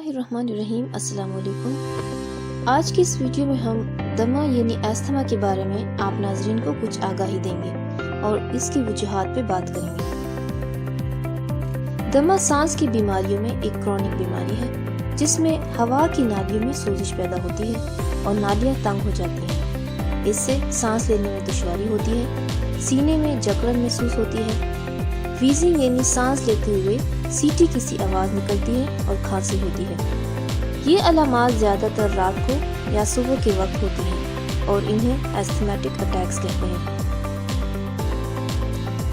बिस्मिल्लाहिर्रहमानिर्रहीम। अस्सलाम वालेकुम। आज की इस वीडियो में हम दमा यानी अस्थमा के बारे में आप नाज़रीन को कुछ आगाही देंगे और इसकी वजूहात पे बात करेंगे। दमा सांस की बीमारियों में एक क्रॉनिक बीमारी है जिसमें हवा की नालियों में सोजिश पैदा होती है और नालियाँ तंग हो जाती हैं। इससे सांस लेने में दुश्वारी होती है, सीने में जकड़न महसूस होती है, वीजिंग यानी सांस लेते हुए सीटी किसी आवाज़ निकलती है और खांसी होती है। ये अलामात ज़्यादातर रात को या सुबह के वक्त होती हैं और इन्हें एस्थमेटिक अटैक्स कहते हैं।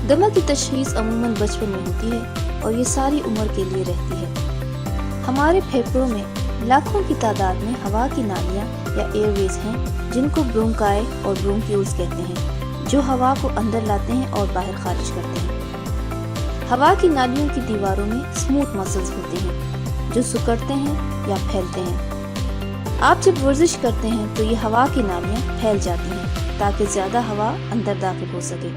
दमा की तशख़ीस अमूमन बचपन में होती है और ये सारी उम्र के लिए रहती है। हमारे फेफड़ों में लाखों की तादाद में हवा की नालियाँ या एयरवेज हैं जिनको ब्रोंकाई और ब्रोंक्यूल्स कहते हैं, जो हवा को अंदर लाते हैं और बाहर खारिज करते हैं। हवा की नालियों की दीवारों में स्मूथ मसल्स होते हैं जो सिकुड़ते हैं या फैलते हैं। आप जब वर्जिश करते हैं तो ये हवा की नालियाँ फैल जाती हैं ताकि ज़्यादा हवा अंदर दाखिल हो सके।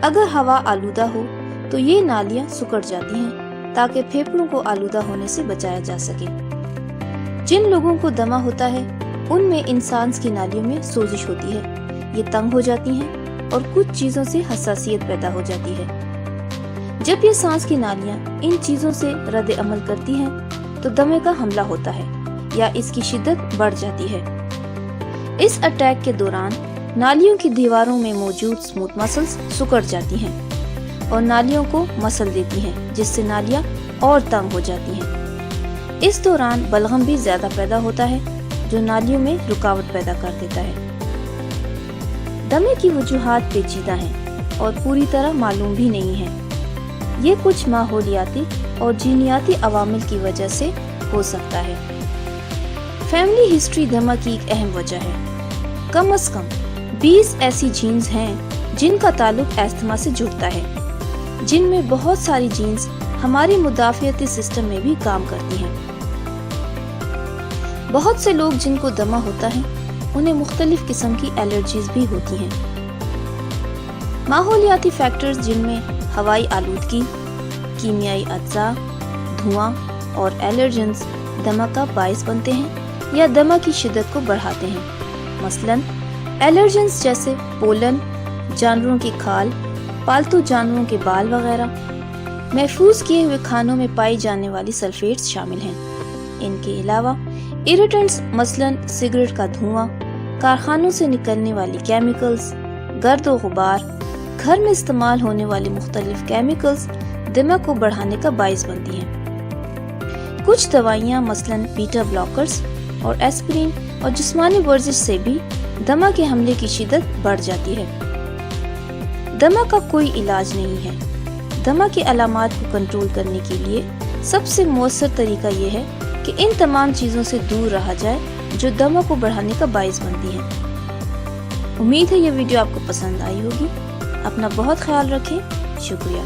अगर हवा आलूदा हो तो ये नालियाँ सिकुड़ जाती हैं ताकि फेफड़ों को आलूदा होने से बचाया जा सके। जिन लोगों को दमा होता है उनमें इन सांस की नालियों में सोजिश होती है, ये तंग हो जाती हैं और कुछ चीज़ों से हसासियत पैदा हो जाती है। जब ये सांस की नालियाँ इन चीजों से रद्द अमल करती हैं तो दमे का हमला होता है या इसकी शिद्दत बढ़ जाती है। इस अटैक के दौरान नालियों की दीवारों में मौजूद स्मूथ मसल्स सिकुड़ जाती हैं और नालियों को मसल देती हैं, जिससे नालियाँ और तंग हो जाती हैं। इस दौरान बलगम भी ज्यादा पैदा होता है जो नालियों में रुकावट पैदा कर देता है। दमे की वजूहात पेचीदा हैं और पूरी तरह मालूम भी नहीं है। ये कुछ माहौलियाती और जीनियाती अवामिल की वजह से हो सकता है। फैमिली हिस्ट्री दमा की एक अहम वजह है। कम से कम 20 ऐसी जीन्स हैं जिनका ताल्लुक अस्थमा से जुड़ता है, जिनमें बहुत सारी जीन्स हमारे मुदाफ़ियती सिस्टम में भी काम करती हैं। बहुत से लोग जिनको दमा होता है उन्हें मुख्तलिफ किस्म की एलर्जीज भी होती हैं। माहौलियाती फैक्टर्स जिनमें हवाई आलूदगी, कीमियाई अज्जा, धुआं और एलर्जेंस दमा का बाइस बनते हैं या दमा की शिद्दत को बढ़ाते हैं। मसलन एलर्जेंस जैसे पोलन, जानवरों की खाल, पालतू जानवरों के बाल वगैरह। महफूज किए हुए खानों में पाई जाने वाली सल्फेट्स शामिल हैं। इनके अलावा इरिटेंट्स मसलन सिगरेट का धुआं, कारखानों से निकलने वाली केमिकल्स, गर्द और गुबार, घर में इस्तेमाल होने वाली मुख्तलिफ केमिकल्स दमा को बढ़ाने का बाइस बनती हैं। कुछ दवाइयाँ मसलन बीटा ब्लॉकर्स और एस्पिरिन और जिस्मानी वर्जिश से भी दमा के हमले की शिद्दत बढ़ जाती है। दमा का कोई इलाज नहीं है। दमा के अलामात को कंट्रोल करने के लिए सबसे मौसर तरीका ये है कि इन तमाम चीज़ों से दूर रहा जाए जो दमा को बढ़ाने का बाइस बनती हैं। उम्मीद है ये वीडियो आपको पसंद आई होगी। अपना बहुत ख्याल रखें। शुक्रिया।